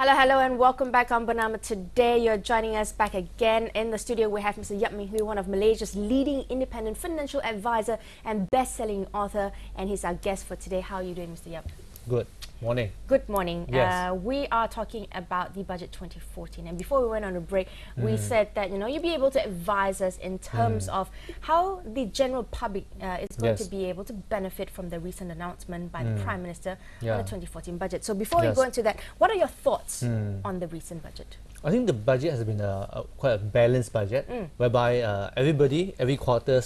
Hello, and welcome back on Bernama. Today, you're joining us back again in the studio. We have Mr. Yap Ming Hui, one of Malaysia's leading independent financial advisor and best-selling author, and he's our guest for today. How are you doing, Mr. Yap? Good morning. Good morning. Yes. We are talking about the budget 2014, and before we went on a break, we said that you'll be able to advise us in terms of how the general public is going to be able to benefit from the recent announcement by the Prime Minister on the 2014 budget. So before we go into that, what are your thoughts on the recent budget? I think the budget has been quite a balanced budget, whereby everybody, every quarter,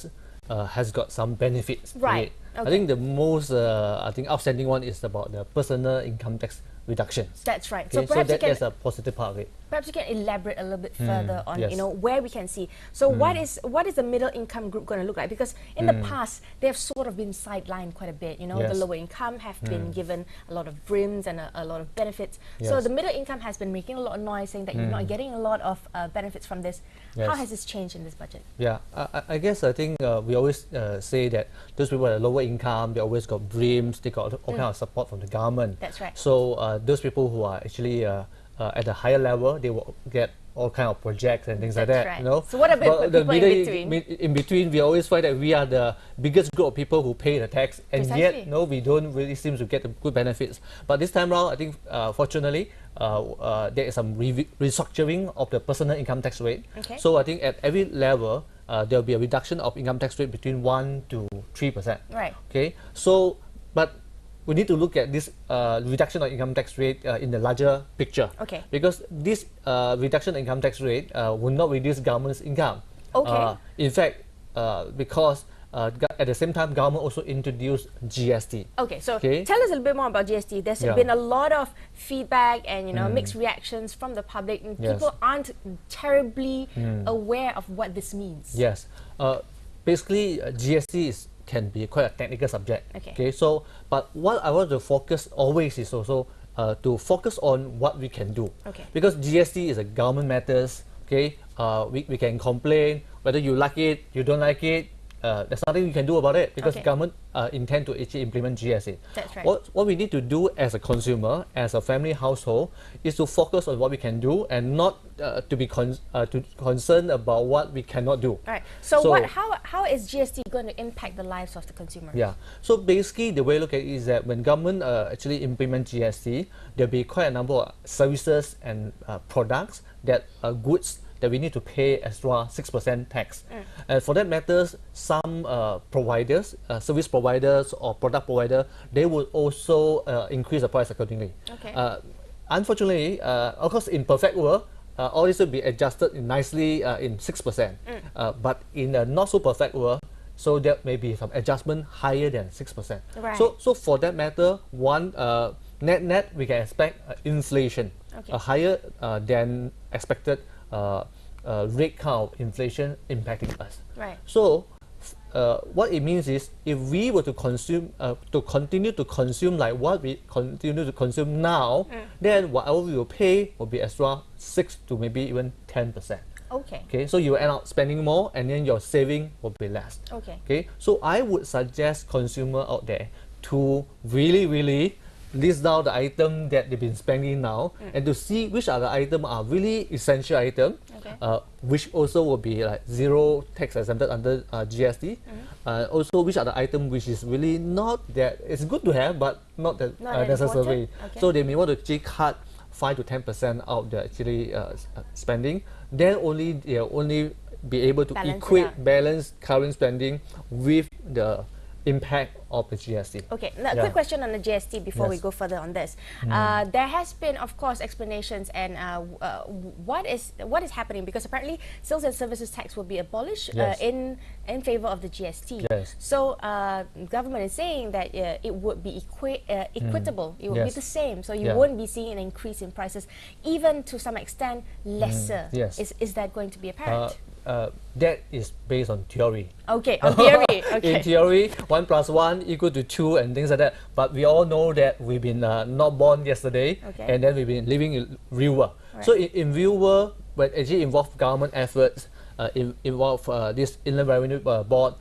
has got some benefits. Right. I think the most outstanding one is about the personal income tax reductions. That's right. Okay, so that's a positive part of it. Perhaps you can elaborate a little bit further on where we can see. So what is the middle income group going to look like? Because in the past they have sort of been sidelined quite a bit. The lower income have been given a lot of brims and a lot of benefits. So the middle income has been making a lot of noise, saying that you're not getting a lot of benefits from this. How has this changed in this budget? Yeah, I think we always say that those people at lower income, they always got brims, they got all kind of support from the government. That's right. So those people who are actually at a higher level, they will get all kind of projects and things like that. Right. So what about the people in between? In between, we always find that we are the biggest group of people who pay the tax, and yet we don't really seem to get the good benefits. But this time around, I think fortunately there is some restructuring of the personal income tax rate. Okay. So I think at every level there will be a reduction of income tax rate between 1 to 3%. Right. Okay. So, but we need to look at this reduction of income tax rate in the larger picture. Okay. Because this reduction in income tax rate will not reduce government's income. Okay. In fact, because at the same time, government also introduced GST. Okay, so tell us a little bit more about GST. There's been a lot of feedback and mixed reactions from the public, and people aren't terribly aware of what this means. Yes. Basically, GST can be quite a technical subject. Okay. So, but what I want to focus always is also to focus on what we can do. Okay. Because GST is a government matters. Okay. We can complain whether you like it, you don't like it. There's nothing you can do about it because government intend to actually implement GST. That's right. What we need to do as a consumer, as a family household, is to focus on what we can do and not to be concerned about what we cannot do. Right. So how is GST going to impact the lives of the consumer? Yeah. So basically, the way to look at it is that when government actually implement GST, there'll be quite a number of services and products that are goods that we need to pay extra 6% tax. And for that matters, some providers, service providers or product provider, they will also increase the price accordingly. Okay. Unfortunately, of course, in perfect world, all this will be adjusted nicely in 6%. But in a not so perfect world, so there may be some adjustment higher than 6%. Right. So for that matter, one net we can expect inflation, higher than expected rate count of inflation impacting us. Right. So what it means is, if we were to consume, to continue to consume like what we continue to consume now, then whatever we will pay will be extra 6 to maybe even 10%. Okay. Okay. So you will end up spending more, and then your saving will be less. Okay. Okay. So I would suggest consumer out there to really list down the item that they've been spending now, and to see which are the items are really essential item, which also will be like zero tax exempted under GST. Also, which are the item which is really not that, it's good to have but not that necessary. So they may want to actually cut 5 to 10% out the actually spending. Then only they'll only be able to balance current spending with the impact of the GST. Okay, now a quick question on the GST before we go further on this. There has been, of course, explanations and what is happening, because apparently sales and services tax will be abolished in favor of the GST. So government is saying that it would be equitable, it would be the same, so you won't be seeing an increase in prices, even to some extent lesser. Is that going to be apparent? That is based on theory. Okay, on theory. Okay. In theory, 1 plus 1 equal to 2 and things like that. But we all know that we've been not born yesterday, and then we've been living in real world. So in real world, when actually involve government efforts, involve this Inland Revenue Board,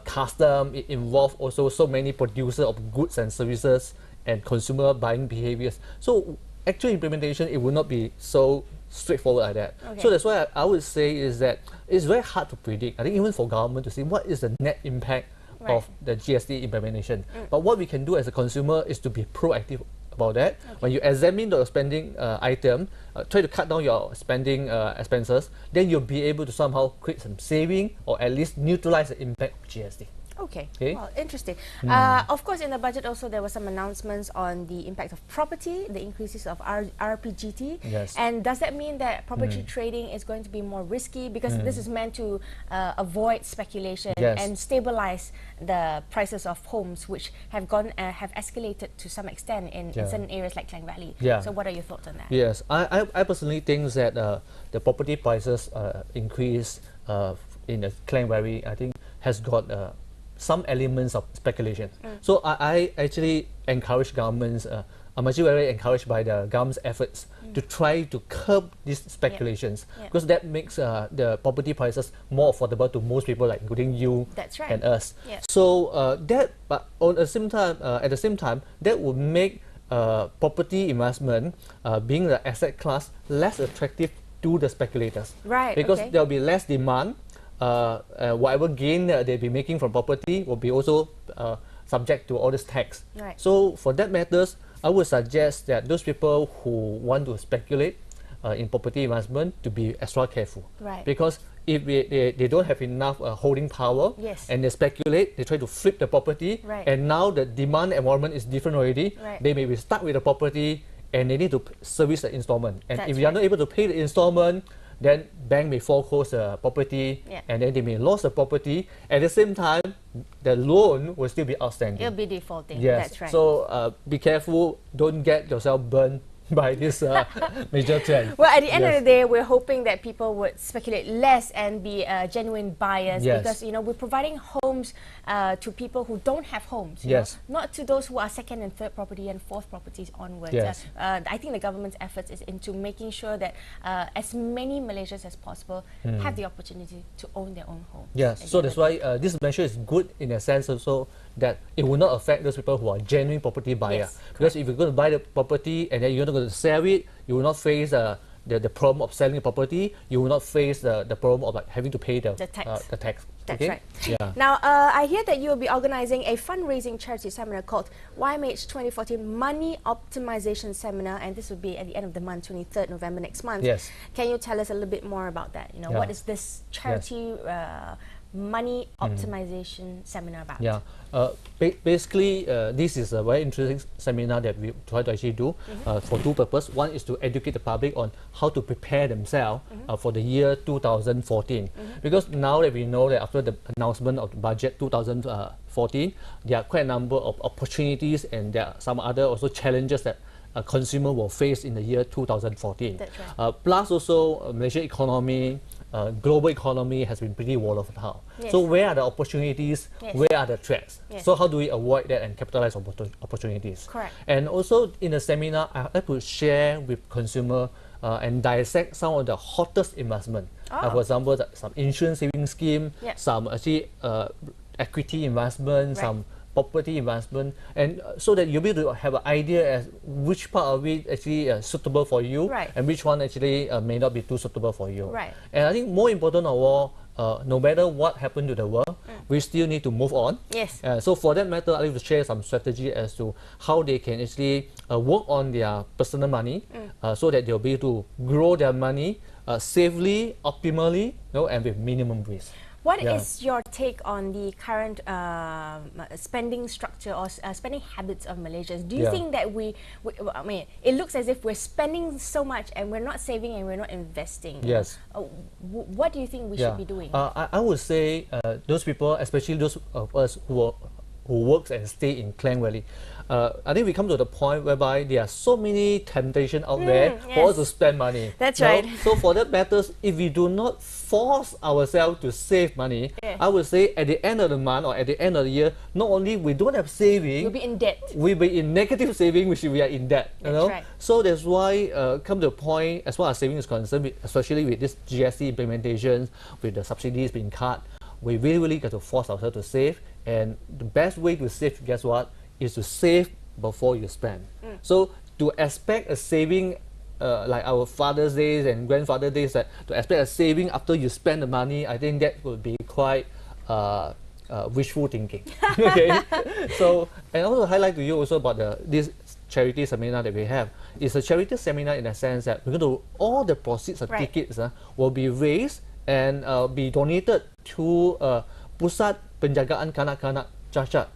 custom, it involve also so many producers of goods and services and consumer buying behaviors. So actual implementation, it will not be so straightforward like that. Okay. So that's why I would say is that it's very hard to predict. I think even for government to see what is the net impact of the GST implementation. But what we can do as a consumer is to be proactive about that. When you examine the spending item, try to cut down your spending expenses, then you'll be able to somehow create some saving or at least neutralize the impact of GST. Okay. Okay. Well, interesting. Of course, in the budget also there were some announcements on the impact of property, the increases of RPGT. Yes. And does that mean that property trading is going to be more risky because this is meant to avoid speculation and stabilize the prices of homes, which have have escalated to some extent in certain areas like Klang Valley. So, what are your thoughts on that? Yes, I personally think that the property prices increase in the Klang Valley, I think, has got some elements of speculation. So I actually encourage governments, I'm actually very encouraged by the government's efforts to try to curb these speculations, because that makes the property prices more affordable to most people, like including you and us. So but at the same time, that would make property investment, being the asset class, less attractive to the speculators. Because there will be less demand. Whatever gain they'll be making from property will be also subject to all this tax. So for that matters, I would suggest that those people who want to speculate in property investment to be extra careful. Because if they don't have enough holding power and they speculate, they try to flip the property, and now the demand environment is different already, they may be stuck with the property and they need to service the installment. And if you are not able to pay the installment, then bank may foreclose the property, and then they may lose the property. At the same time, the loan will still be outstanding. It'll be defaulting. Yes. That's right. So be careful. Don't get yourself burned by this major trend. Well, at the end of the day, we're hoping that people would speculate less and be genuine buyers, because we're providing homes to people who don't have homes. You know? Not to those who are second and third property and fourth properties onwards. I think the government's efforts is into making sure that as many Malaysians as possible have the opportunity to own their own home. So that's why this measure is good in a sense also that it will not affect those people who are genuine property buyers. Because if you're going to buy the property and then you're not going to sell it, you will not face the problem of selling the property. You will not face the problem of having to pay the tax. That's right. Now, I hear that you will be organizing a fundraising charity seminar called YMH 2014 Money Optimization Seminar, and this will be at the end of the month, 23rd November next month. Can you tell us a little bit more about that? What is this charity money optimization seminar about? Basically, this is a very interesting seminar that we try to actually do for two purposes. One is to educate the public on how to prepare themselves for the year 2014. Because now that we know that after the announcement of the budget 2014, there are quite a number of opportunities and there are some other also challenges that a consumer will face in the year 2014. Plus also Malaysian economy, global economy has been pretty volatile. So where are the opportunities? Where are the threats? So how do we avoid that and capitalize on opportunities? And also in the seminar, I like to share with consumer and dissect some of the hottest investment. For example, some insurance saving scheme, some actually equity investment, some property investment, and so that you'll be able to have an idea as which part of it actually suitable for you and which one actually may not be too suitable for you. And I think more important of all, no matter what happened to the world, we still need to move on. So for that matter, I'd like to share some strategy as to how they can actually work on their personal money so that they'll be able to grow their money safely, optimally, and with minimum risk. What is your take on the current spending structure or spending habits of Malaysians? Do you think that I mean, it looks as if we're spending so much and we're not saving and we're not investing. What do you think we should be doing? I would say those people, especially those of us who works and stay in Klang Valley, I think we come to the point whereby there are so many temptations out there for us to spend money. So for that matters, if we do not force ourselves to save money, I would say at the end of the month or at the end of the year, not only we don't have saving, we'll be in debt. We'll be in negative saving, which we are in debt. So that's why come to the point, as far as saving is concerned, especially with this GST implementations, with the subsidies being cut, we really got to force ourselves to save. And the best way to save, guess what, is to save before you spend. So to expect a saving like our Father's Days and Grandfather's Days, that to expect a saving after you spend the money, I think that would be quite wishful thinking. Okay, so and also highlight to you also about this charity seminar that we have. It's a charity seminar in the sense that we're going to all the proceeds of tickets will be raised and be donated to Pusat Penjagaan Kanak-Kanak Cacat,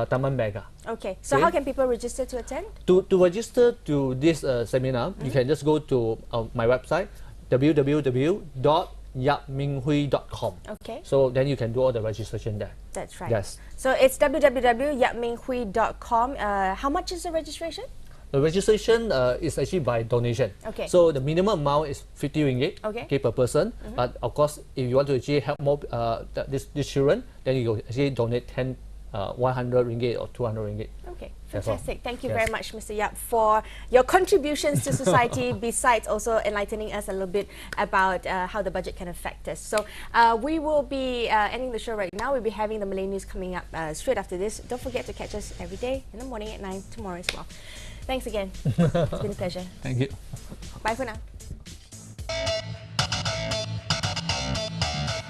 Taman Mega. Okay, so how can people register to attend? To register to this seminar, you can just go to my website, www.yapminghui.com. Okay. So then you can do all the registration there. That's right. Yes. So it's www.yapminghui.com. How much is the registration? The registration is actually by donation. Okay. So the minimum amount is 50 ringgit per person. But of course, if you want to actually help more these children, then you actually donate 100 ringgit or 200 ringgit. Okay, fantastic. Thank you very much, Mr. Yap, for your contributions to society, besides also enlightening us a little bit about how the budget can affect us. So we will be ending the show right now. We'll be having the Malay News coming up straight after this. Don't forget to catch us every day in the morning at 9 tomorrow as well. Thanks again. It's been a pleasure. Thank you. Bye for now.